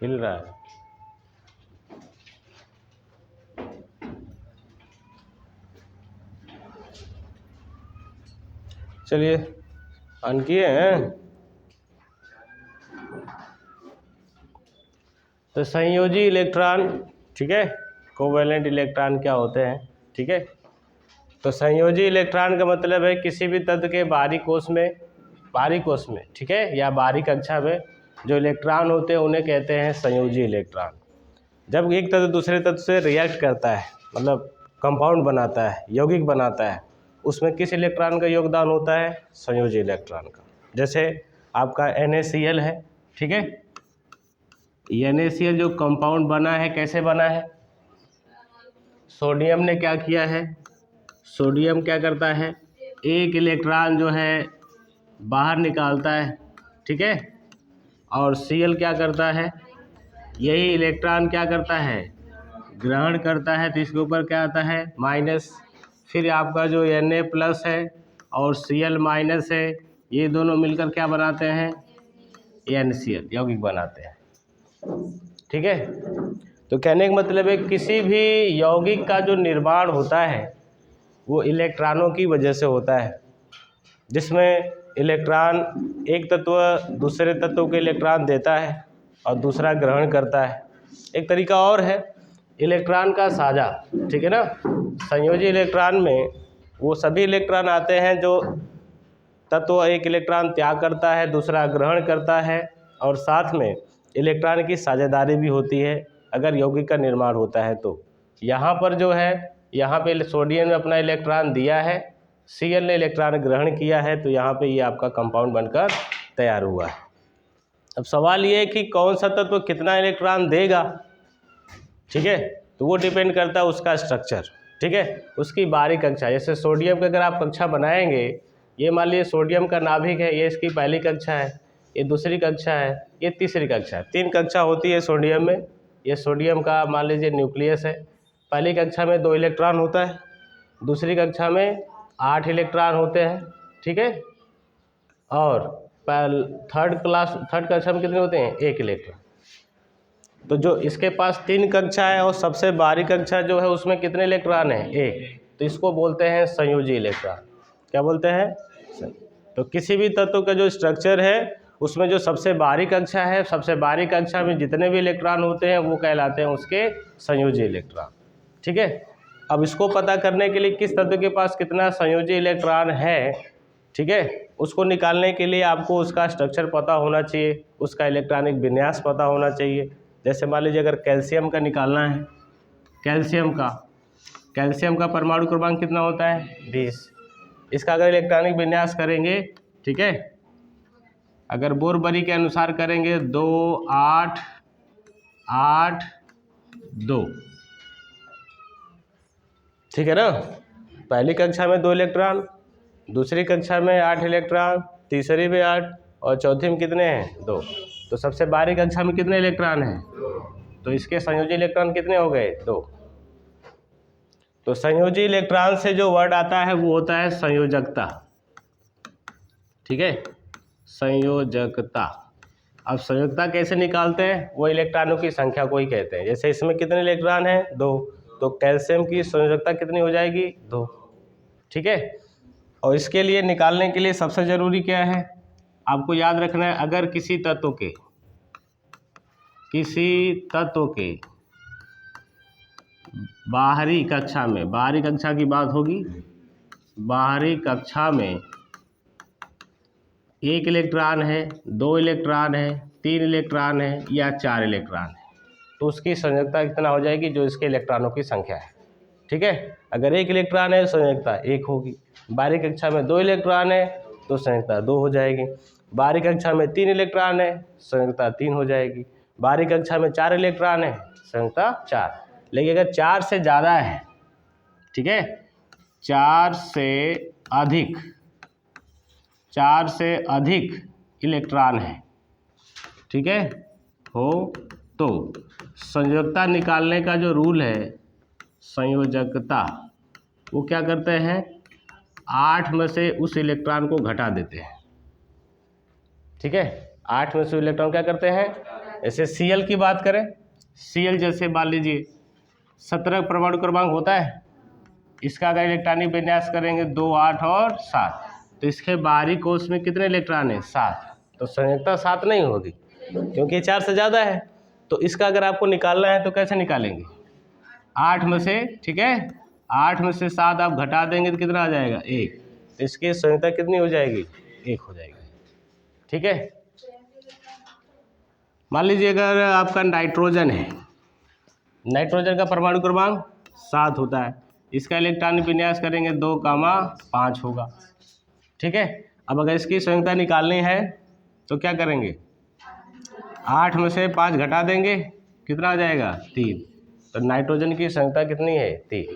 हिल रहा है। चलिए ऑन किए हैं। तो संयोजी इलेक्ट्रॉन, ठीक है, कोवैलेंट इलेक्ट्रॉन क्या होते हैं, ठीक है। तो संयोजी इलेक्ट्रॉन का मतलब है किसी भी तत्व के बाहरी कोश में, ठीक है, या बाहरी कक्षा में जो इलेक्ट्रॉन होते हैं उन्हें कहते हैं संयोजी इलेक्ट्रॉन। जब एक तत्व दूसरे तत्व से रिएक्ट करता है, मतलब कंपाउंड बनाता है, यौगिक बनाता है, उसमें किस इलेक्ट्रॉन का योगदान होता है? संयोजी इलेक्ट्रॉन का। जैसे आपका NaCl है, ठीक है, NaCl जो कंपाउंड बना है कैसे बना है? सोडियम ने क्या किया है? सोडियम क्या करता है? एक इलेक्ट्रॉन जो है बाहर निकालता है, ठीक है, और Cl क्या करता है? यही इलेक्ट्रॉन क्या करता है? ग्रहण करता है। तो इसके ऊपर क्या आता है? माइनस। फिर आपका जो Na+ है और Cl- है, ये दोनों मिलकर क्या बनाते हैं? NCl यौगिक बनाते हैं, ठीक है। तो कहने का मतलब है किसी भी यौगिक का जो निर्माण होता है वो इलेक्ट्रॉनों की वजह से होता है, जिसमें इलेक्ट्रॉन एक तत्व दूसरे तत्व को इलेक्ट्रॉन देता है और दूसरा ग्रहण करता है। एक तरीका और है इलेक्ट्रॉन का साझा, ठीक है ना। संयोजी इलेक्ट्रॉन में वो सभी इलेक्ट्रॉन आते हैं जो तत्व एक इलेक्ट्रॉन त्याग करता है, दूसरा ग्रहण करता है, और साथ में इलेक्ट्रॉन की साझेदारी भी होती है अगर यौगिक का निर्माण होता है। तो यहाँ पर जो है, यहाँ पे सोडियम ने अपना इलेक्ट्रॉन दिया है, Cl ने इलेक्ट्रॉन ग्रहण किया है, तो यहाँ पे ये आपका कंपाउंड बनकर तैयार हुआ है। अब सवाल ये है कि कौन सा तत्व कितना इलेक्ट्रॉन देगा, ठीक है, तो वो डिपेंड करता है उसका स्ट्रक्चर, ठीक है, उसकी बाहरी कक्षा। जैसे सोडियम का अगर आप कक्षा बनाएंगे, ये मान लीजिए सोडियम का नाभिक है, ये इसकी पहली कक्षा है, ये दूसरी कक्षा है, ये तीसरी कक्षा है। 3 कक्षा होती है सोडियम में। ये सोडियम का मान लीजिए न्यूक्लियस है। पहली कक्षा में 2 इलेक्ट्रॉन होता है, दूसरी कक्षा में 8 इलेक्ट्रॉन होते हैं, ठीक है, और थर्ड कक्षा में कितने होते हैं? 1 इलेक्ट्रॉन। तो जो इसके पास 3 कक्षा है और सबसे बाहरी कक्षा जो है उसमें कितने इलेक्ट्रॉन है? 1। तो इसको बोलते हैं संयोजी इलेक्ट्रॉन। क्या बोलते हैं? तो किसी भी तत्व का जो स्ट्रक्चर है उसमें जो सबसे बाहरी कक्षा है, सबसे बाहरी कक्षा में जितने भी इलेक्ट्रॉन होते हैं वो कहलाते हैं उसके संयोजी इलेक्ट्रॉन, ठीक है। अब इसको पता करने के लिए किस तत्व के पास कितना संयोजी इलेक्ट्रॉन है, ठीक है, उसको निकालने के लिए आपको उसका स्ट्रक्चर पता होना चाहिए, उसका इलेक्ट्रॉनिक विन्यास पता होना चाहिए। जैसे मान लीजिए अगर कैल्शियम का निकालना है, कैल्शियम का परमाणु क्रमांक कितना होता है? 20। इसका अगर इलेक्ट्रॉनिक विन्यास करेंगे, ठीक है, अगर बोरबरी के अनुसार करेंगे 2 8 8 2, ठीक है ना। पहली कक्षा में 2 इलेक्ट्रॉन, दूसरी कक्षा में 8 इलेक्ट्रॉन, तीसरी में 8 और चौथी में कितने हैं? 2। तो सबसे बाहरी कक्षा में कितने इलेक्ट्रॉन हैं? 2। तो इसके संयोजी इलेक्ट्रॉन कितने हो गए? 2। तो संयोजी इलेक्ट्रॉन से जो वर्ड आता है वो होता है संयोजकता, ठीक है, संयोजकता। अब संयोजकता कैसे निकालते हैं? वो इलेक्ट्रॉनों की संख्या को ही कहते हैं। जैसे इसमें कितने इलेक्ट्रॉन हैं? 2। तो कैल्शियम की संयोजकता कितनी हो जाएगी? 2, ठीक है। और इसके लिए निकालने के लिए सबसे ज़रूरी क्या है? आपको याद रखना है, अगर किसी तत्व के बाहरी कक्षा की बात होगी, बाहरी कक्षा में 1 इलेक्ट्रॉन है, 2 इलेक्ट्रॉन है, 3 इलेक्ट्रॉन है या 4 इलेक्ट्रॉन है, तो उसकी संयोजकता कितना हो जाएगी? जो इसके इलेक्ट्रॉनों की संख्या है, ठीक है। अगर 1 इलेक्ट्रॉन है संयोजकता 1 होगी। बाहरी कक्षा में 2 इलेक्ट्रॉन है तो संयोजकता 2 हो जाएगी। बाहरी कक्षा में 3 इलेक्ट्रॉन है, संयोजकता 3 हो जाएगी। बाहरी कक्षा में 4 इलेक्ट्रॉन है, संयोजकता 4। लेकिन अगर 4 से ज़्यादा है, ठीक है, 4 से अधिक इलेक्ट्रॉन है, ठीक है, हो तो संयोजकता निकालने का जो रूल है, संयोजकता, वो क्या करते हैं? 8 में से उस इलेक्ट्रॉन को घटा देते हैं, ठीक है। 8 में से इलेक्ट्रॉन क्या करते हैं? जैसे Cl की बात करें, Cl जैसे मान लीजिए 17 परमाणु क्रमांक होता है, इसका अगर इलेक्ट्रॉनिक विन्यास करेंगे 2, 8 और 7, तो इसके बाहरी कोष में कितने इलेक्ट्रॉन हैं? 7। तो संयोजकता 7 नहीं होगी क्योंकि 4 से ज़्यादा है। तो इसका अगर आपको निकालना है तो कैसे निकालेंगे? 8 में से, ठीक है, 8 में से 7 आप घटा देंगे तो कितना आ जाएगा? 1। तो इसकी संयोजकता कितनी हो जाएगी? 1 हो जाएगी, ठीक है। मान लीजिए अगर आपका नाइट्रोजन है, नाइट्रोजन का परमाणु क्रमांक 7 होता है, इसका इलेक्ट्रॉनिक विन्यास करेंगे 2, 5 होगा, ठीक है। अब अगर इसकी संयोजकता निकालनी है तो क्या करेंगे? 8 में से 5 घटा देंगे, कितना आ जाएगा? 3। तो नाइट्रोजन की संयोजकता कितनी है? 3।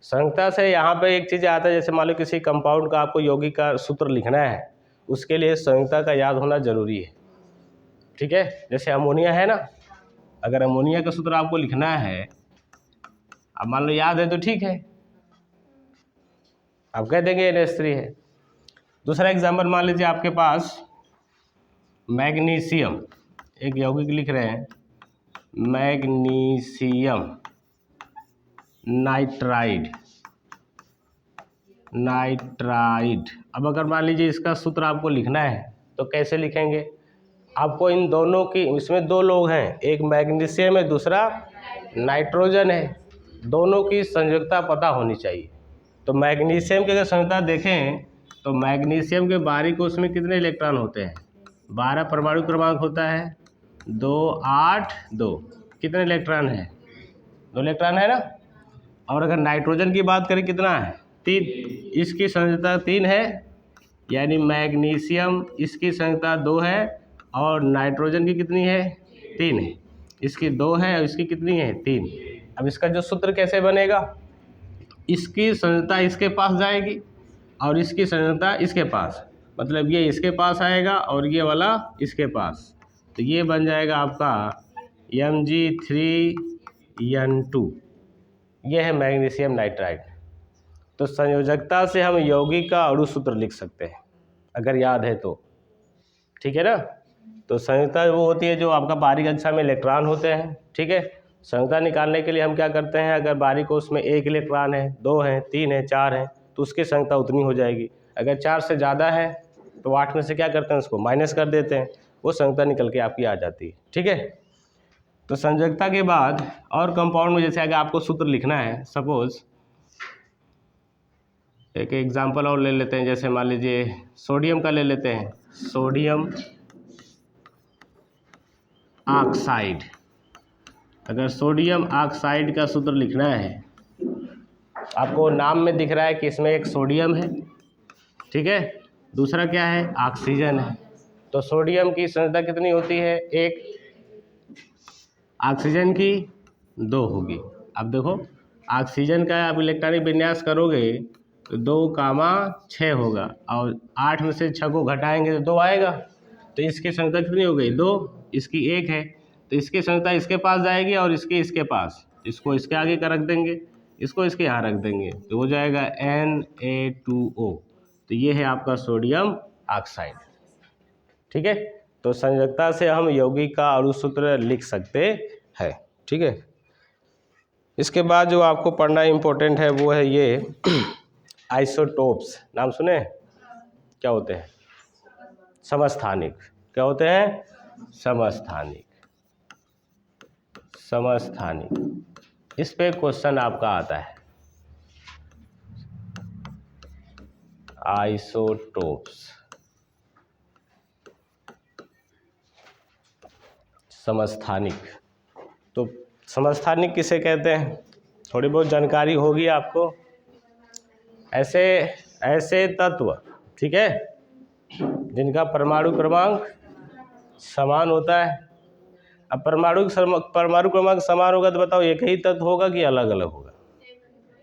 संयोजकता से यहाँ पे एक चीज़ आता है, जैसे मान लो किसी कंपाउंड का आपको यौगिक का सूत्र लिखना है, उसके लिए संयोजकता का याद होना जरूरी है, ठीक है। जैसे अमोनिया है ना, अगर अमोनिया का सूत्र आपको लिखना है, अब मान लो याद है तो ठीक है, आप कह देंगे NH3 है। दूसरा एग्जाम्पल मान लीजिए आपके पास मैग्नीशियम, एक यौगिक लिख रहे हैं, मैग्नीशियम नाइट्राइड। अब अगर मान लीजिए इसका सूत्र आपको लिखना है तो कैसे लिखेंगे? आपको इन दोनों की, इसमें 2 लोग हैं, एक मैग्नीशियम है, दूसरा नाइट्रोजन है, दोनों की संयोजकता पता होनी चाहिए। तो मैग्नीशियम की अगर संयोजकता देखें तो मैग्नीशियम के बाहरी कोष में कितने इलेक्ट्रॉन होते हैं? 12 परमाणु क्रमांक होता है, 2, 8, 2। कितने इलेक्ट्रॉन है? 2 इलेक्ट्रॉन है ना। और अगर नाइट्रोजन की बात करें कितना है? 3। इसकी संयोजकता 3 है, यानी मैग्नीशियम इसकी संयोजकता 2 है और नाइट्रोजन की कितनी है? 3 है। इसकी 2 है और इसकी कितनी है? 3। अब इसका जो सूत्र कैसे बनेगा? इसकी संयोजकता इसके पास जाएगी और इसकी संयोजकता इसके पास, मतलब ये इसके पास आएगा और ये वाला इसके पास, तो ये बन जाएगा आपका Mg3N2। ये है मैग्नीशियम नाइट्राइड। तो संयोजकता से हम यौगिक का अणु सूत्र लिख सकते हैं अगर याद है तो, ठीक है ना। तो संयोजकता वो होती है जो आपका बाहरी कक्षा में इलेक्ट्रॉन होते हैं, ठीक है। संयोजकता निकालने के लिए हम क्या करते हैं? अगर बाहरी कोष में 1 इलेक्ट्रॉन है, 2 है, 3 है, 4 है, तो उसकी संयोजकता उतनी हो जाएगी। अगर 4 से ज़्यादा है तो 8 में से क्या करते हैं? उसको माइनस कर देते हैं, वो संयोजकता निकल के आपकी आ जाती है, ठीक है। तो संयोजकता के बाद और कंपाउंड में जैसे अगर आपको सूत्र लिखना है, सपोज एक एग्जांपल और ले लेते हैं, जैसे मान लीजिए सोडियम का ले लेते हैं, सोडियम ऑक्साइड। अगर सोडियम ऑक्साइड का सूत्र लिखना है, आपको नाम में दिख रहा है कि इसमें एक सोडियम है, ठीक है, दूसरा क्या है? ऑक्सीजन है। तो सोडियम की संयोजकता कितनी होती है? 1। ऑक्सीजन की 2 होगी। अब देखो ऑक्सीजन का आप इलेक्ट्रॉनिक विन्यास करोगे तो 2, 6 होगा और 8 में से 6 को घटाएंगे तो 2 आएगा। तो इसकी संयोजकता कितनी हो गई? 2। इसकी 1 है, तो इसकी संयोजकता इसके पास जाएगी और इसकी इसके पास, इसको इसके आगे का रख देंगे, इसको इसके यहाँ रख देंगे, तो हो जाएगा Na2O। तो ये है आपका सोडियम ऑक्साइड, ठीक है। तो संयोजकता से हम यौगिक का अणु सूत्र लिख सकते हैं, ठीक है। इसके बाद जो आपको पढ़ना इम्पोर्टेंट है वो है ये आइसोटोप्स। नाम सुने? क्या होते हैं? समस्थानिक। क्या होते हैं? समस्थानिक। इस पे क्वेश्चन आपका आता है, आइसोटोप्स, समस्थानिक। तो समस्थानिक किसे कहते हैं? थोड़ी बहुत जानकारी होगी आपको। ऐसे तत्व, ठीक है, जिनका परमाणु क्रमांक समान होता है। अब परमाणु क्रमांक समान होगा तो बताओ एक ही तत्व होगा कि अलग अलग होगा?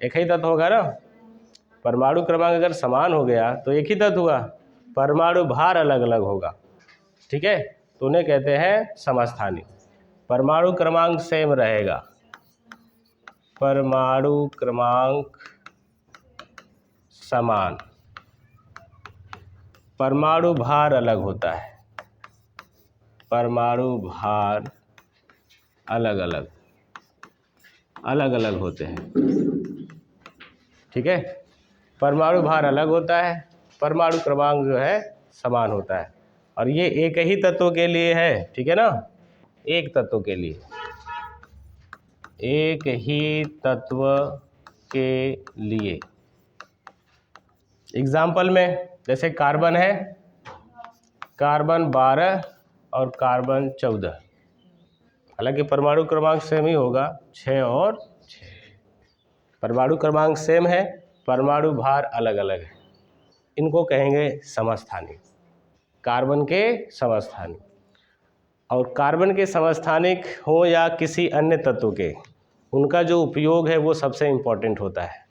एक ही तत्व होगा ना। परमाणु क्रमांक अगर समान हो गया तो एक ही तत्व हुआ, परमाणु भार अलग अलग होगा, ठीक है, तो उन्हें कहते हैं समस्थानिक। परमाणु क्रमांक सेम रहेगा, परमाणु क्रमांक समान, परमाणु भार अलग होता है, परमाणु भार अलग अलग होते हैं। ठीक है, परमाणु भार अलग होता है, परमाणु क्रमांक जो है समान होता है, और ये एक ही तत्व के लिए है। ठीक है ना, एक तत्व के लिए, एक ही तत्व के लिए। एग्जाम्पल में जैसे कार्बन है, कार्बन 12 और कार्बन 14, हालांकि परमाणु क्रमांक सेम ही होगा, 6 और 6। परमाणु क्रमांक सेम है, परमाणु भार अलग अलग है, इनको कहेंगे समस्थानिक, कार्बन के समस्थानिक। और कार्बन के समस्थानिक हो या किसी अन्य तत्व के, उनका जो उपयोग है वो सबसे इम्पोर्टेंट होता है।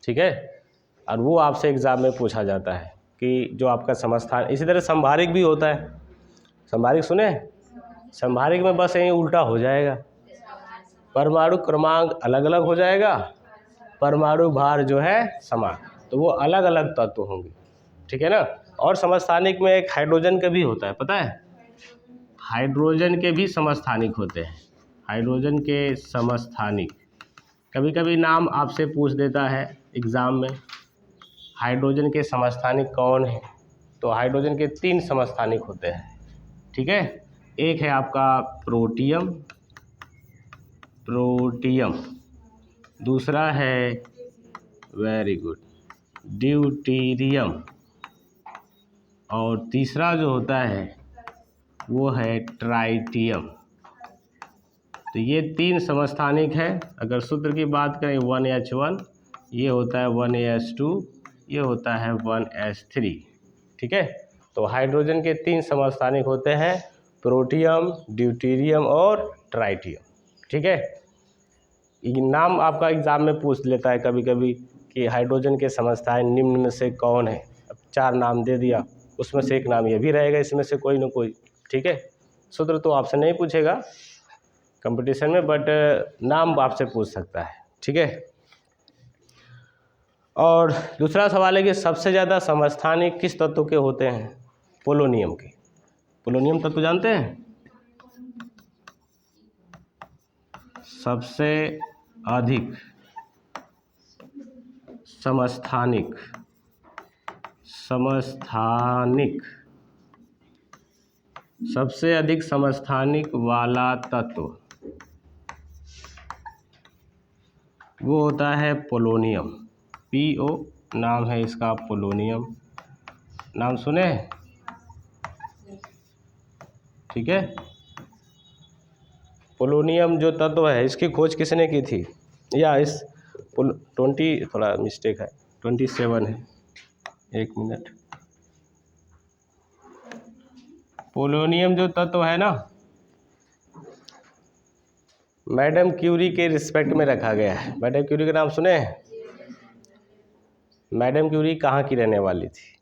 ठीक है, और वो आपसे एग्जाम में पूछा जाता है कि जो आपका समस्थान। इसी तरह संभारिक भी होता है, संभारिक सुने, संभारिक में बस यही उल्टा हो जाएगा, परमाणु क्रमांक अलग अलग हो जाएगा, परमाणु भार जो है समान, तो वो अलग अलग तत्व होंगे। ठीक है ना। और समस्थानिक में एक हाइड्रोजन का भी होता है, पता है, हाइड्रोजन के भी समस्थानिक होते हैं, हाइड्रोजन के समस्थानिक। कभी कभी नाम आपसे पूछ देता है एग्ज़ाम में, हाइड्रोजन के समस्थानिक कौन है, तो हाइड्रोजन के 3 समस्थानिक होते हैं। ठीक है, एक है आपका प्रोटियम, दूसरा है, वेरी गुड, ड्यूटेरियम, और तीसरा जो होता है वो है ट्राइटियम। तो ये 3 समस्थानिक हैं। अगर सूत्र की बात करें 1H1, ये होता है 1H2, ये होता है 1H3। ठीक है, तो हाइड्रोजन के 3 समस्थानिक होते हैं, प्रोटियम, ड्यूटेरियम और ट्राइटियम। ठीक है, ये नाम आपका एग्जाम में पूछ लेता है कभी कभी कि हाइड्रोजन के समस्थानिक निम्न में से कौन है। अब 4 नाम दे दिया, उसमें से एक नाम ये भी रहेगा, इसमें से कोई ना कोई। ठीक है, सूत्र तो आपसे नहीं पूछेगा कंपटीशन में, बट नाम आपसे पूछ सकता है। ठीक है, और दूसरा सवाल है कि सबसे ज़्यादा समस्थानिक किस तत्व के होते हैं? पोलोनियम के। पोलोनियम तत्व जानते हैं? सबसे अधिक समस्थानिक सबसे अधिक समस्थानिक वाला तत्व वो होता है पोलोनियम। PO नाम है इसका, पोलोनियम, नाम सुने? ठीक है, पोलोनियम जो तत्व है इसकी खोज किसने की थी? या इस 20, थोड़ा मिस्टेक है, 27 है, 1 मिनट। पोलोनियम जो तत्व है ना, मैडम क्यूरी के रिस्पेक्ट में रखा गया है। मैडम क्यूरी का नाम सुने? मैडम क्यूरी कहाँ की रहने वाली थी,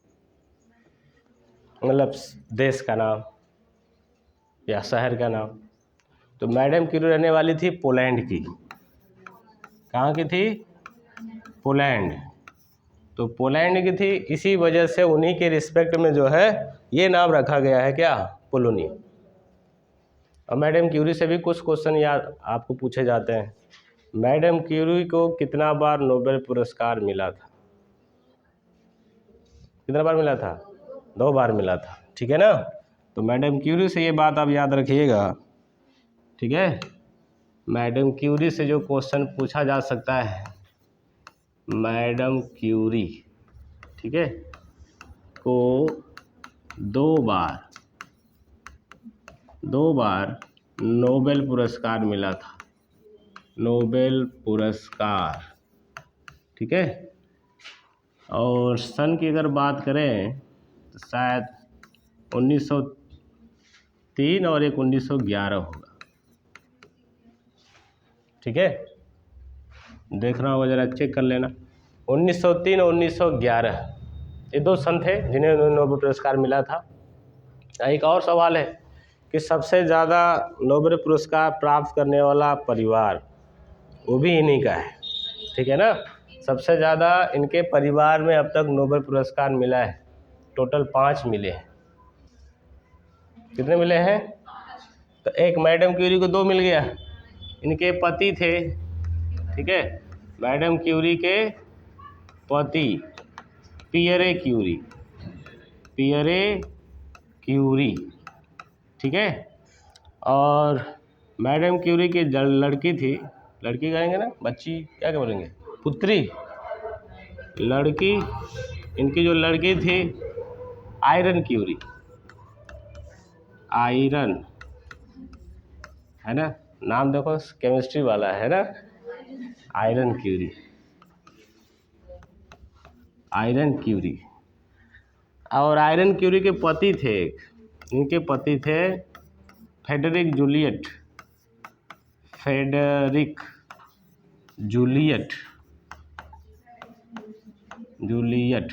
मतलब देश का नाम या शहर का नाम? तो मैडम क्यूरी रहने वाली थी पोलैंड की। कहाँ की थी? पोलैंड। तो पोलैंड की थी, इसी वजह से उन्हीं के रिस्पेक्ट में जो है ये नाम रखा गया है, क्या? पोलोनियम। और मैडम क्यूरी से भी कुछ क्वेश्चन याद आपको पूछे जाते हैं। मैडम क्यूरी को कितना बार नोबेल पुरस्कार मिला था? कितना बार मिला था? 2 बार मिला था। ठीक है ना, तो मैडम क्यूरी से ये बात आप याद रखिएगा। ठीक है, मैडम क्यूरी से जो क्वेश्चन पूछा जा सकता है, मैडम क्यूरी, ठीक है, को 2 बार नोबेल पुरस्कार मिला था, नोबेल पुरस्कार। ठीक है, और सन की अगर बात करें तो शायद 1903 और एक 1911 होगा। ठीक है, देखना होगा, जरा चेक कर लेना। 1903 और 1911 ये 2 सन थे जिन्हें नोबेल पुरस्कार मिला था। एक और सवाल है कि सबसे ज़्यादा नोबेल पुरस्कार प्राप्त करने वाला परिवार, वो भी इन्हीं का है। ठीक है ना, सबसे ज़्यादा इनके परिवार में अब तक नोबेल पुरस्कार मिला है, टोटल 5 मिले हैं। कितने मिले हैं? तो एक मैडम क्यूरी को 2 मिल गया, इनके पति थे, ठीक है, मैडम क्यूरी के पति पियरे क्यूरी, पियरे क्यूरी, ठीक है। और मैडम क्यूरी की लड़की थी, लड़की कहेंगे ना, बच्ची क्या बोलेंगे, पुत्री, लड़की, इनकी जो लड़की थी आयरन क्यूरी, आयरन, है ना, नाम देखो केमिस्ट्री वाला है ना, आयरन क्यूरी, आयरन क्यूरी। और आयरन क्यूरी के पति थे, इनके पति थे Frederic Joliot, Frederic Joliot, Joliot,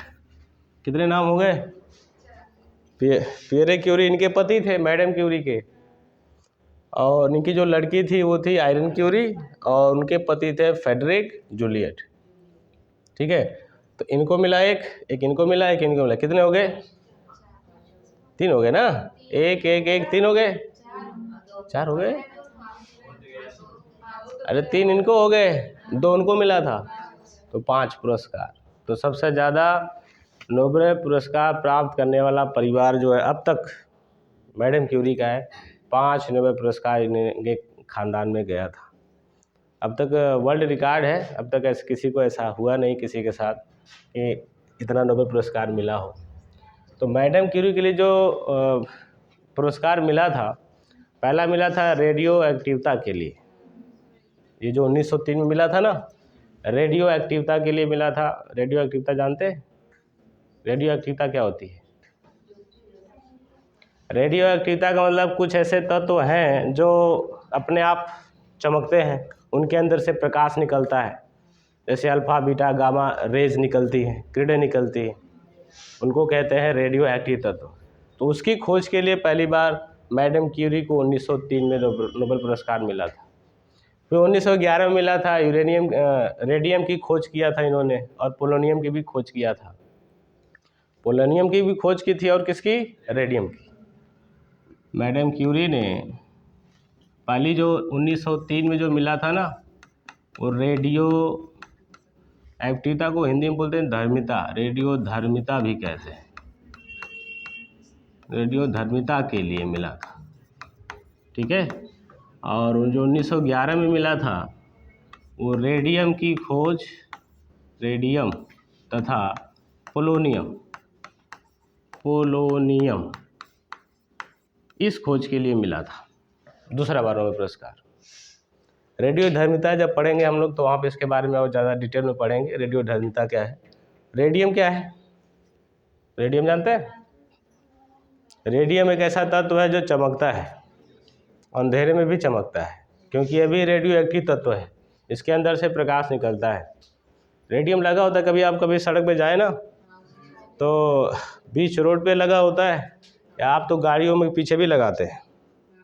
कितने नाम हो गए? पियरे क्यूरी इनके पति थे मैडम क्यूरी के, और इनकी जो लड़की थी वो थी आयरन क्यूरी, और उनके पति थे फ्रेडरिक जूलियट, ठीक है। तो इनको मिला एक इनको मिला, एक इनको मिला, कितने हो गए? 3 हो गए ना, एक एक एक 3 हो गए, 4 हो गए, अरे 3 इनको हो गए, 2 उनको मिला था, तो 5 पुरस्कार। तो सबसे ज़्यादा नोबेल पुरस्कार प्राप्त करने वाला परिवार जो है अब तक मैडम क्यूरी का है, 5 नोबेल पुरस्कार इनके खानदान में गया था। अब तक वर्ल्ड रिकॉर्ड है, अब तक ऐसे किसी को ऐसा हुआ नहीं किसी के साथ कि इतना नोबेल पुरस्कार मिला हो। तो मैडम क्यूरी के लिए जो पुरस्कार मिला था, पहला मिला था रेडियो एक्टिविटा के लिए, ये जो 1903 में मिला था ना, रेडियो एक्टिविटा के लिए मिला था। रेडियो एक्टिविटा जानते हैं? रेडियो एक्टिविटा क्या होती है? रेडियो एक्टिविटा का मतलब कुछ ऐसे तत्व हैं जो अपने आप चमकते हैं, उनके अंदर से प्रकाश निकलता है, जैसे अल्फ़ा बीटा गामा रेज निकलती हैं, किरणें निकलती हैं, उनको कहते हैं रेडियो एक्टिव तत्व। तो उसकी खोज के लिए पहली बार मैडम क्यूरी को 1903 में नोबेल पुरस्कार मिला था। फिर 1911 में मिला था, यूरेनियम रेडियम की खोज किया था इन्होंने, और पोलोनियम की भी खोज किया था। पोलोनियम की भी खोज की थी, और किसकी? रेडियम की। मैडम क्यूरी ने पहली जो 1903 में जो मिला था ना, वो रेडियो एक्टिविटा को हिंदी में बोलते हैं धर्मिता, रेडियो धर्मिता भी कहते हैं, रेडियो धर्मिता के लिए मिला था, ठीक है। और जो 1911 में मिला था वो रेडियम की खोज, रेडियम तथा पोलोनियम, पोलोनियम, इस खोज के लिए मिला था, दूसरा बार नोबेल पुरस्कार। रेडियो धर्मिता जब पढ़ेंगे हम लोग तो वहाँ पे इसके बारे में और ज़्यादा डिटेल में पढ़ेंगे। रेडियो धर्मिता क्या है, रेडियम क्या है, रेडियम जानते हैं? रेडियम एक ऐसा तत्व है जो चमकता है, अंधेरे में भी चमकता है, क्योंकि ये भी रेडियो एक्टिव तत्व है, इसके अंदर से प्रकाश निकलता है। रेडियम लगा होता है, कभी आप कभी सड़क पे जाए ना तो बीच रोड पे लगा होता है, या आप तो गाड़ियों में पीछे भी लगाते हैं,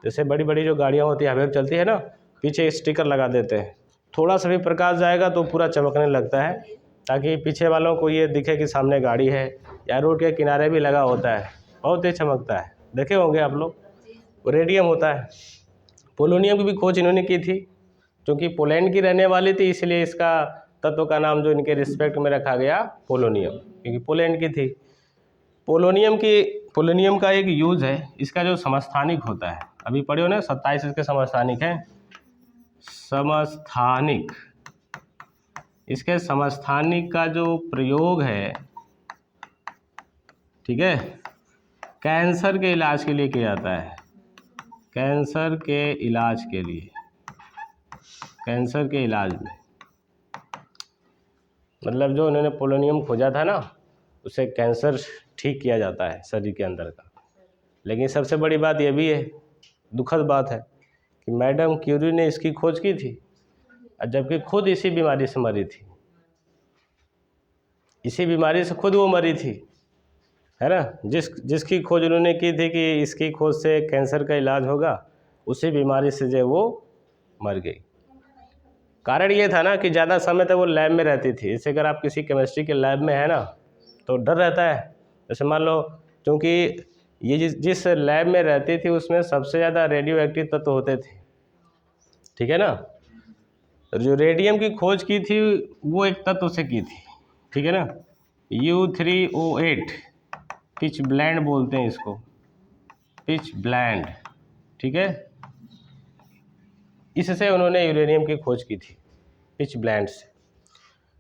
जैसे बड़ी बड़ी जो गाड़ियाँ होती है हवा में चलती है ना, पीछे स्टिकर लगा देते हैं, थोड़ा सा भी प्रकाश जाएगा तो पूरा चमकने लगता है, ताकि पीछे वालों को ये दिखे कि सामने गाड़ी है। या रोड के किनारे भी लगा होता है, बहुत तेज चमकता है, देखे होंगे आप लोग, वो रेडियम होता है। पोलोनियम की भी खोज इन्होंने की थी, क्योंकि पोलैंड की रहने वाली थी, इसलिए इसका तत्व का नाम जो इनके रिस्पेक्ट में रखा गया पोलोनियम, क्योंकि पोलैंड की थी। पोलोनियम का एक यूज़ है, इसका जो समस्थानिक होता है, अभी पढ़े हो ना 27 इसके समस्थानिक हैं, समस्थानिक, इसके समस्थानिक का जो प्रयोग है, ठीक है, कैंसर के इलाज के लिए किया जाता है, कैंसर के इलाज के लिए, कैंसर के इलाज में, मतलब जो उन्होंने पोलोनियम खोजा था ना, उससे कैंसर ठीक किया जाता है शरीर के अंदर का। लेकिन सबसे बड़ी बात यह भी है, दुखद बात है, कि मैडम क्यूरी ने इसकी खोज की थी, और जबकि खुद इसी बीमारी से मरी थी, इसी बीमारी से खुद वो मरी थी, है ना। जिसकी खोज उन्होंने की थी कि इसकी खोज से कैंसर का इलाज होगा, उसी बीमारी से जो वो मर गई। कारण ये था ना कि ज़्यादा समय तक वो लैब में रहती थी। जैसे अगर आप किसी केमिस्ट्री के लैब में है ना, तो डर रहता है, जैसे मान लो, क्योंकि ये जिस लैब में रहती थी उसमें सबसे ज़्यादा रेडियो एक्टिव तत्व होते थे, ठीक है ना। जो रेडियम की खोज की थी वो एक तत्व से की थी, ठीक है ना, U3O8 पिच ब्लेंड बोलते हैं इसको, पिच ब्लेंड, ठीक है। इससे उन्होंने यूरेनियम की खोज की थी, पिच ब्लेंड से।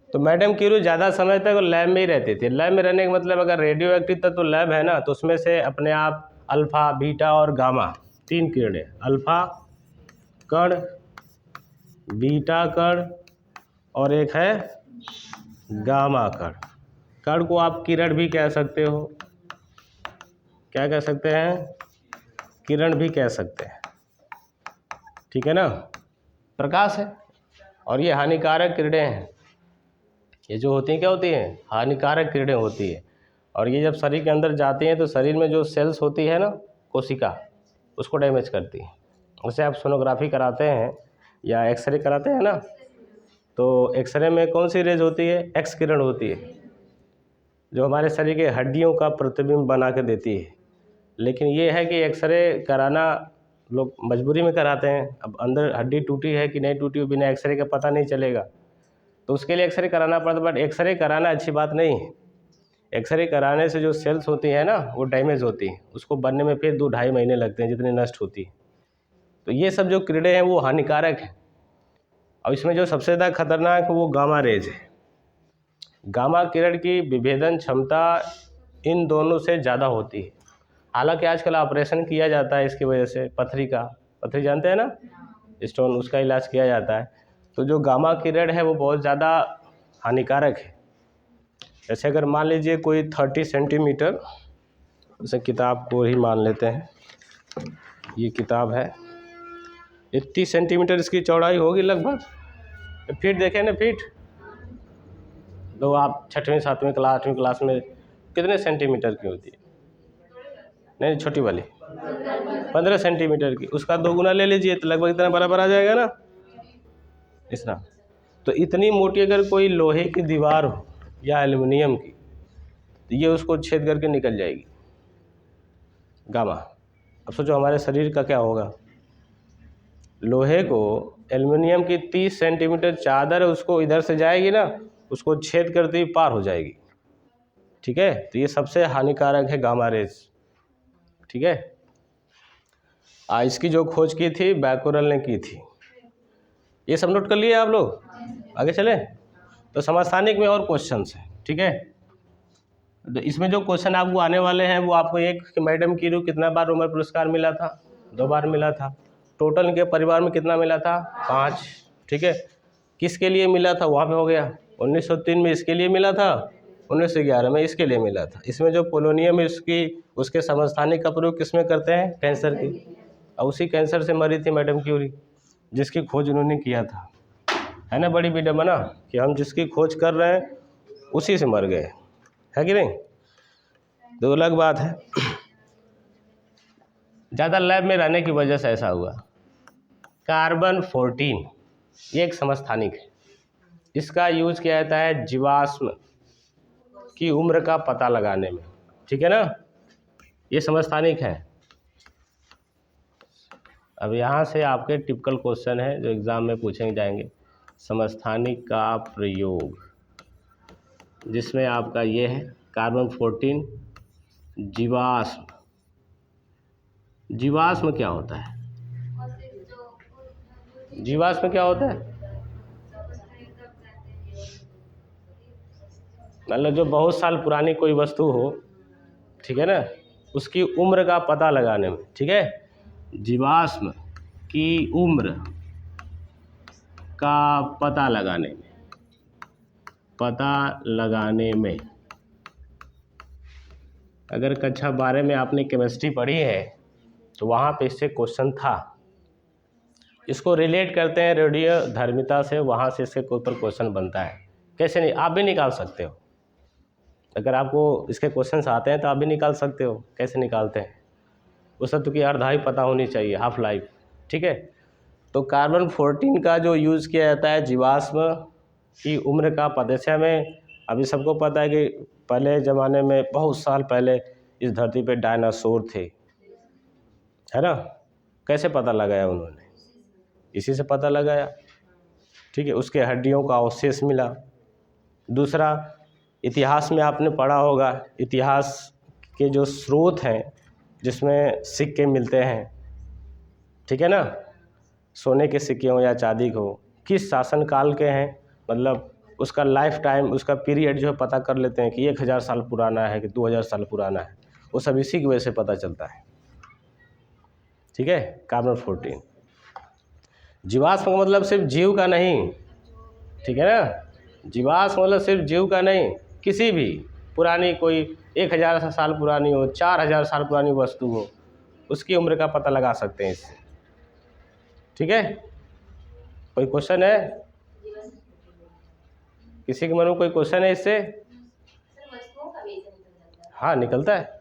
तो मैडम क्यूरी ज़्यादा समय तक लैब में ही रहती थी। लैब में रहने का मतलब अगर रेडियो एक्टिव तत्व लैब है ना, तो उसमें से अपने आप अल्फ़ा, बीटा और गामा 3 किरणें, अल्फ़ा कण, बीटा कण और एक है गामा कण। कण को आप किरण भी कह सकते हो, क्या कह सकते हैं, किरण भी कह सकते हैं, ठीक है ना। प्रकाश है और ये हानिकारक किरणें हैं। ये जो होती हैं क्या होती हैं, हानिकारक किरणें होती है। और ये जब शरीर के अंदर जाती हैं तो शरीर में जो सेल्स होती है ना, कोशिका, उसको डैमेज करती है। जैसे आप सोनोग्राफी कराते हैं या एक्सरे कराते हैं ना, तो एक्सरे में कौन सी रेज होती है, एक्स किरण होती है, जो हमारे शरीर के हड्डियों का प्रतिबिंब बना के देती है। लेकिन ये है कि एक्सरे कराना लोग मजबूरी में कराते हैं। अब अंदर हड्डी टूटी है कि नहीं टूटी, बिना एक्सरे का पता नहीं चलेगा, तो उसके लिए एक्सरे कराना पड़ता है। बट एक्सरे कराना अच्छी बात नहीं है। एक्सरे कराने से जो सेल्स होती हैं ना, वो डैमेज होती हैं, उसको बनने में फिर 2-2.5 महीने लगते हैं, जितनी नष्ट होती है। तो ये सब जो किरणें हैं वो हानिकारक हैं। और इसमें जो सबसे ज़्यादा खतरनाक है वो गामा रेज है। गामा किरण की विभेदन क्षमता इन दोनों से ज़्यादा होती है। हालांकि आजकल ऑपरेशन किया जाता है इसकी वजह से, पथरी जानते हैं ना, स्टोन, उसका इलाज किया जाता है। तो जो गामा किरण है वो बहुत ज़्यादा हानिकारक है। जैसे अगर मान लीजिए कोई 30 सेंटीमीटर, जैसे किताब को ही मान लेते हैं, ये किताब है, 80 सेंटीमीटर इसकी चौड़ाई होगी लगभग। फीट देखें ना, फीट, तो आप 6वीं 7वीं क्लास 8वीं क्लास में कितने सेंटीमीटर की होती है, नहीं छोटी वाली 15 सेंटीमीटर की, उसका 2 गुना ले लीजिए तो लगभग इतना बराबर आ जाएगा ना, इतना। तो इतनी मोटी अगर कोई लोहे की दीवार हो या एल्युमिनियम की, तो ये उसको छेद करके निकल जाएगी, गामा। अब सोचो हमारे शरीर का क्या होगा। लोहे को, एल्युमिनियम की 30 सेंटीमीटर चादर है, उसको इधर से जाएगी ना, उसको छेद करते ही पार हो जाएगी, ठीक है। तो ये सबसे हानिकारक है गामा रेज, ठीक है। इसकी जो खोज की थी बैकुरल ने की थी। ये सब नोट कर लिए आप लोग, आगे चले। तो समस्थानिक में और क्वेश्चंस हैं, ठीक है। तो इसमें जो क्वेश्चन आपको आने वाले हैं वो आपको एक कि मैडम क्यूरी कितना बार नोबेल पुरस्कार मिला था, 2 बार मिला था। टोटल इनके परिवार में कितना मिला था, 5, ठीक है। किसके लिए मिला था, वहाँ पे हो गया। 1903 में इसके लिए मिला था, 1911 में इसके लिए मिला था। इसमें जो पोलोनियम है उसके समस्थानिक का प्रयोग किस में करते हैं, कैंसर की। और उसी कैंसर से मरी थी मैडम क्यूरी, जिसकी खोज उन्होंने किया था, है ना। बड़ी विडंबना कि हम जिसकी खोज कर रहे हैं उसी से मर गए, है कि नहीं। तो अलग बात है, ज़्यादा लैब में रहने की वजह से ऐसा हुआ। कार्बन 14 ये एक समस्थानिक है। इसका यूज किया जाता है जीवाश्म की उम्र का पता लगाने में, ठीक है ना। ये समस्थानिक है। अब यहाँ से आपके टिपिकल क्वेश्चन है जो एग्ज़ाम में पूछे जाएंगे। समस्थानिक का प्रयोग, जिसमें आपका ये है कार्बन 14 जीवाश्म। जीवाश्म क्या होता है, जीवाश्म क्या होता है, मतलब जो बहुत साल पुरानी कोई वस्तु हो, ठीक है ना, उसकी उम्र का पता लगाने में, ठीक है। जीवाश्म की उम्र का पता लगाने में अगर कक्षा 12 में आपने केमिस्ट्री पढ़ी है तो वहाँ पे इससे क्वेश्चन था। इसको रिलेट करते हैं रेडियो धर्मिता से, वहाँ से इसके ऊपर क्वेश्चन बनता है। कैसे नहीं, आप भी निकाल सकते हो। अगर आपको इसके क्वेश्चंस आते हैं तो आप भी निकाल सकते हो। कैसे निकालते हैं, उस तत्व की अर्धायु पता होनी चाहिए, हाफ लाइफ, ठीक है। तो कार्बन 14 का जो यूज़ किया जाता है जीवाश्म की उम्र का पता। जैसे हमें अभी सबको पता है कि पहले ज़माने में बहुत साल पहले इस धरती पे डायनासोर थे, है ना। कैसे पता लगाया उन्होंने? इसी से पता लगाया, ठीक है। उसके हड्डियों का अवशेष मिला। दूसरा, इतिहास में आपने पढ़ा होगा, इतिहास के जो स्रोत हैं जिसमें सिक्के मिलते हैं, ठीक है ना, सोने के सिक्के हो या चांदी के हो, किस शासनकाल के हैं, मतलब उसका लाइफ टाइम, उसका पीरियड जो है पता कर लेते हैं कि 1000 साल पुराना है कि 2000 साल पुराना है। वो सब इसी की वजह से पता चलता है, ठीक है। कार्बन 14 जीवाश्म का मतलब सिर्फ जीव का नहीं, ठीक है ना। जीवाश्म मतलब सिर्फ जीव का नहीं, किसी भी पुरानी, कोई 1000 साल पुरानी हो, 4000 साल पुरानी वस्तु हो, उसकी उम्र का पता लगा सकते हैं इससे, ठीक है। कोई क्वेश्चन है? किसी के मन में कोई क्वेश्चन है इससे? हाँ, निकलता है,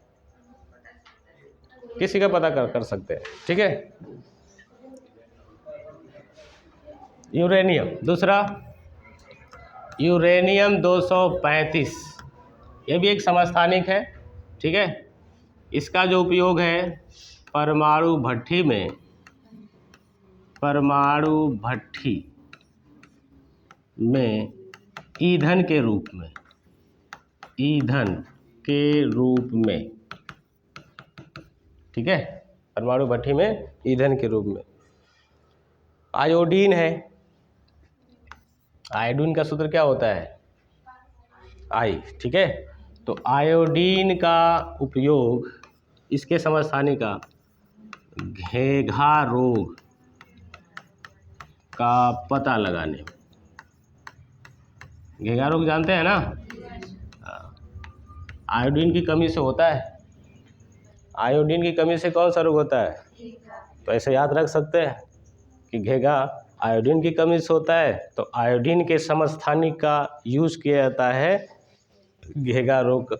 किसी का पता कर सकते हैं, ठीक है। यूरेनियम, दूसरा यूरेनियम 235, ये भी एक समस्थानिक है, ठीक है। इसका जो उपयोग है परमाणु भट्ठी में, परमाणु भट्ठी में ईंधन के रूप में, ईंधन के रूप में, ठीक है। परमाणु भट्ठी में ईंधन के रूप में। आयोडीन है, आयोडीन का सूत्र क्या होता है? आई, ठीक है। तो आयोडीन का उपयोग इसके समस्थानिक का घेघा रोग का पता लगाने में। घेघा रोग जानते हैं ना, आयोडीन की कमी से होता है। आयोडीन की कमी से कौन सा रोग होता है? तो ऐसे याद रख सकते हैं कि घेघा आयोडीन की कमी से होता है, तो आयोडीन के समस्थानिक का यूज किया जाता है घेघा रोग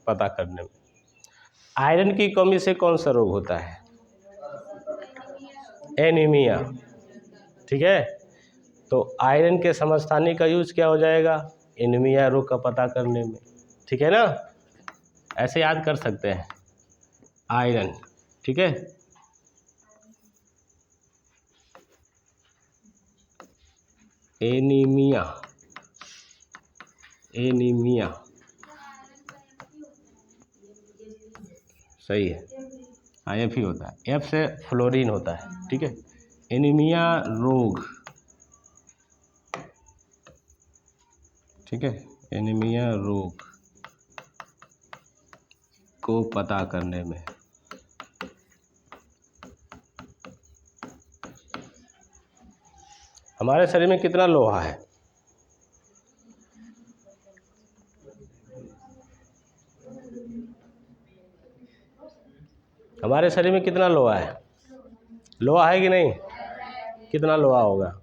पता करने में। आयरन की कमी से कौन सा रोग होता है? एनीमिया, ठीक है। तो आयरन के समस्थानिक का यूज क्या हो जाएगा? एनीमिया रोग का पता करने में, ठीक है ना। ऐसे याद कर सकते हैं आयरन, ठीक है। एनीमिया, एनीमिया सही है, हाँ एफ ही होता है, एफ से फ्लोरीन होता है, ठीक है। एनीमिया रोग, ठीक है, एनीमिया रोग को पता करने में। हमारे शरीर में कितना लोहा है? हमारे शरीर में कितना लोहा है? लोहा है कि नहीं? कितना लोहा होगा?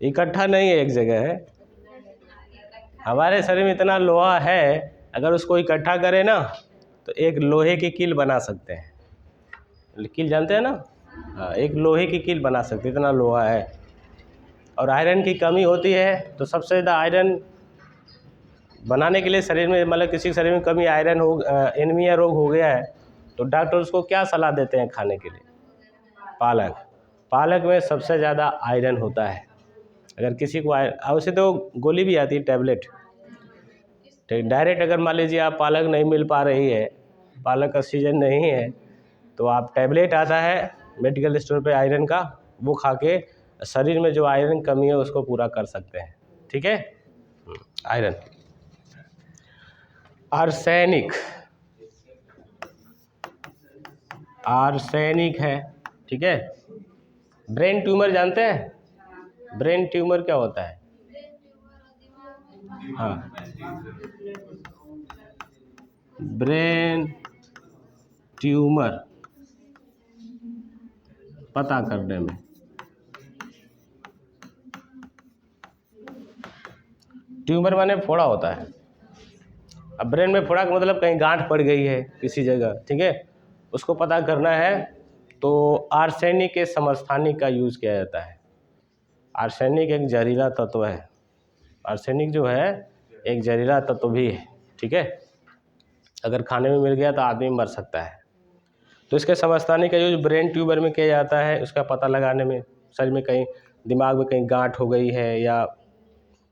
इकट्ठा नहीं है, एक जगह है। हमारे शरीर में इतना लोहा है, अगर उसको इकट्ठा करें ना तो एक लोहे की कील बना सकते हैं। कील जानते हैं ना? हाँ, एक लोहे की कील बना सकते हैं, इतना लोहा है। और आयरन की कमी होती है तो सबसे ज़्यादा आयरन बनाने के लिए शरीर में, मतलब किसी शरीर में कमी आयरन हो, एनीमिया रोग हो गया है, तो डॉक्टर उसको क्या सलाह देते हैं खाने के लिए? पालक। पालक में सबसे ज़्यादा आयरन होता है। अगर किसी को वैसे तो गोली भी आती है, टैबलेट, डायरेक्ट अगर मान लीजिए आप पालक नहीं मिल पा रही है, पालक का सीजन नहीं है, तो आप टैबलेट आता है मेडिकल स्टोर पे आयरन का, वो खा के शरीर में जो आयरन कमी है उसको पूरा कर सकते हैं, ठीक है। आयरन। आर्सेनिक, आर्सेनिक है, ठीक है। ब्रेन ट्यूमर जानते हैं? ब्रेन ट्यूमर क्या होता है? हाँ, ब्रेन ट्यूमर पता करने में। ट्यूमर माने फोड़ा होता है। अब ब्रेन में फोड़ा का मतलब कहीं गांठ पड़ गई है किसी जगह, ठीक है, उसको पता करना है तो आर्सेनिक के समस्थानिक का यूज़ किया जाता है। आर्सेनिक एक जहरीला तत्व है। आर्सेनिक जो है एक जहरीला तत्व भी है, ठीक है। अगर खाने में मिल गया तो आदमी मर सकता है। तो इसके समस्थानिक का यूज ब्रेन ट्यूमर में किया जाता है, उसका पता लगाने में। शरीर में कहीं दिमाग में कहीं गांठ हो गई है या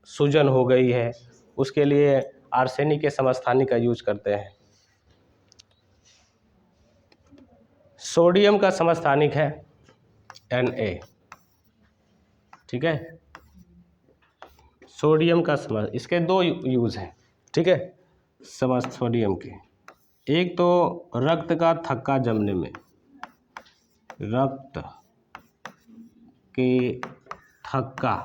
सूजन हो गई है, उसके लिए आर्सेनिक के समस्थानिक का यूज करते हैं। सोडियम का समस्थानिक है Na, ठीक है। सोडियम का इसके दो यूज हैं, ठीक है, सोडियम के। एक तो रक्त का थक्का जमने में, रक्त के थक्का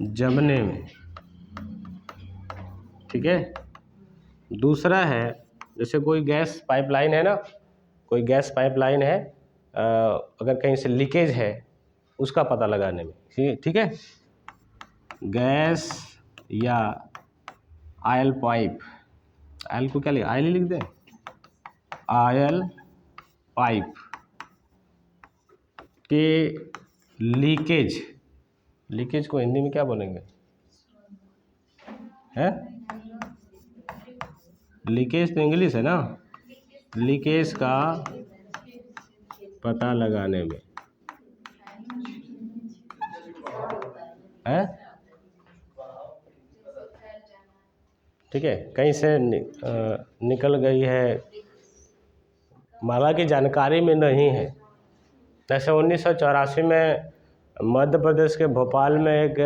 जमने में, ठीक है। दूसरा है जैसे कोई गैस पाइपलाइन है ना, कोई गैस पाइपलाइन है, अगर कहीं से लीकेज है उसका पता लगाने में, ठीक है। गैस या आयल पाइप, आयल को क्या लिख, आयल ही लिख दें, आयल पाइप के लीकेज, लीकेज को हिंदी में क्या बोलेंगे, है लीकेज तो इंग्लिश है ना, लीकेज का पता लगाने में है, ठीक है। कहीं से निकल गई है, माला की जानकारी में नहीं है। जैसे 1984 में मध्य प्रदेश के भोपाल में एक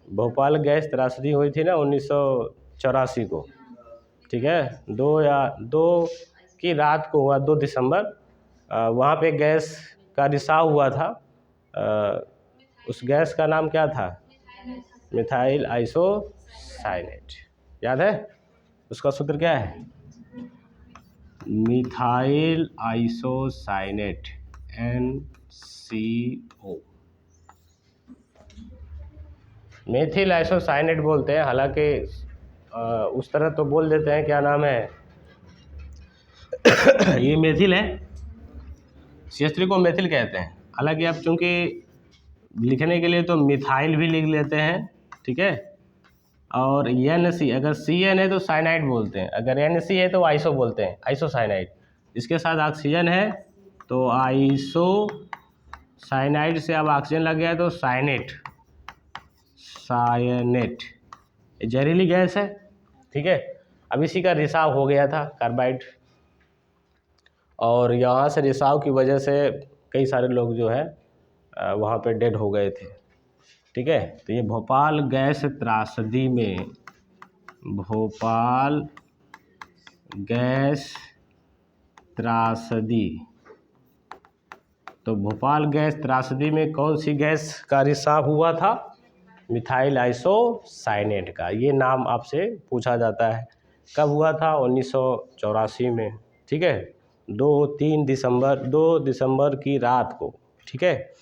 भोपाल गैस त्रासदी हुई थी ना 1984 को, ठीक है। 2 की रात को हुआ, 2 दिसंबर, वहाँ पे गैस का रिसाव हुआ था। उस गैस का नाम क्या था, मिथाइल आइसोसाइनेट, याद है उसका सूत्र क्या है, methyl isocyanate NCO, methyl isocyanate बोलते हैं। हालांकि उस तरह तो बोल देते हैं, क्या नाम है ये मेथिल है, CH3 को मेथिल कहते हैं। हालांकि आप चूंकि लिखने के लिए तो मिथाइल भी लिख लेते हैं, ठीक है। और NC, अगर CN है तो साइनाइड बोलते हैं, अगर NC है तो आइसो बोलते हैं, आइसोसाइनाइड। इसके साथ ऑक्सीजन है तो आइसो साइनाइड से अब ऑक्सीजन लग गया तो साइनेट, सायनेट, जहरीली गैस है, ठीक है। अब इसी का रिसाव हो गया था कार्बाइड, और यहाँ से रिसाव की वजह से कई सारे लोग जो है वहाँ पे डेड हो गए थे, ठीक है। तो ये भोपाल गैस त्रासदी में, भोपाल गैस त्रासदी, तो भोपाल गैस त्रासदी में कौन सी गैस का रिसाव हुआ था, मिथाइल आइसोसाइनेट का। ये नाम आपसे पूछा जाता है। कब हुआ था, 1984 में, ठीक है। 2 दिसंबर की रात को, ठीक है।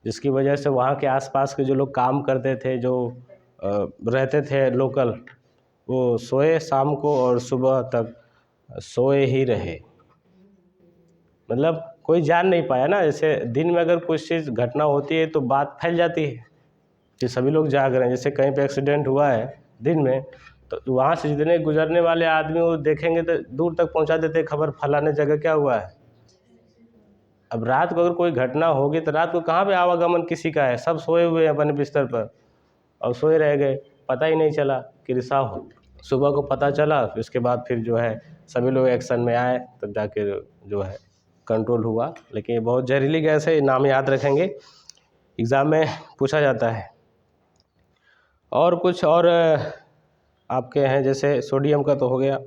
जिसकी वजह से वहाँ के आसपास के जो लोग काम करते थे, जो रहते थे लोकल, वो सोए शाम को और सुबह तक सोए ही रहे। मतलब कोई जान नहीं पाया ना, जैसे दिन में अगर कुछ चीज़ घटना होती है तो बात फैल जाती है कि सभी लोग जाग रहे हैं। जैसे कहीं पे एक्सीडेंट हुआ है दिन में, तो वहाँ से जितने गुजरने वाले आदमी वो देखेंगे तो दूर तक पहुँचा देते खबर, फलाने जगह क्या हुआ है। अब रात को अगर कोई घटना होगी तो रात को कहाँ पे आवागमन किसी का है, सब सोए हुए हैं अपने बिस्तर पर और सोए रह गए, पता ही नहीं चला कि रिसाव हो। सुबह को पता चला, उसके बाद फिर जो है सभी लोग एक्शन में आए, तब जाके जो है कंट्रोल हुआ। लेकिन ये बहुत जहरीली गैस है, नाम याद रखेंगे, एग्ज़ाम में पूछा जाता है। और कुछ और आपके हैं, जैसे सोडियम का तो हो गया,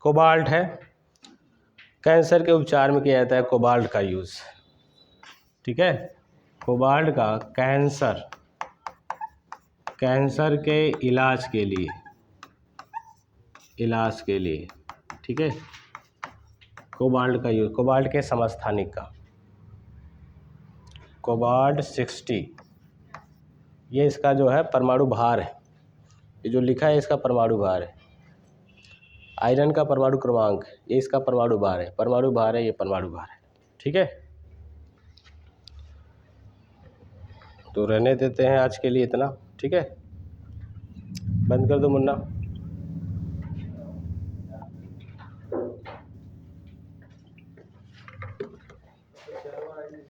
कोबाल्ट है, कैंसर के उपचार में किया जाता है कोबाल्ट का यूज़, ठीक है। कोबाल्ट का कैंसर के इलाज के लिए, ठीक है, कोबाल्ट का यूज़, कोबाल्ट के समस्थानिक का, कोबाल्ट 60, ये इसका जो है परमाणु भार है, ये जो लिखा है इसका परमाणु भार है। आयरन का परमाणु क्रमांक, ये इसका परमाणु भार है, परमाणु भार है, ये परमाणु भार है, ठीक है। तो रहने देते हैं आज के लिए इतना। ठीक है, बंद कर दो मुन्ना।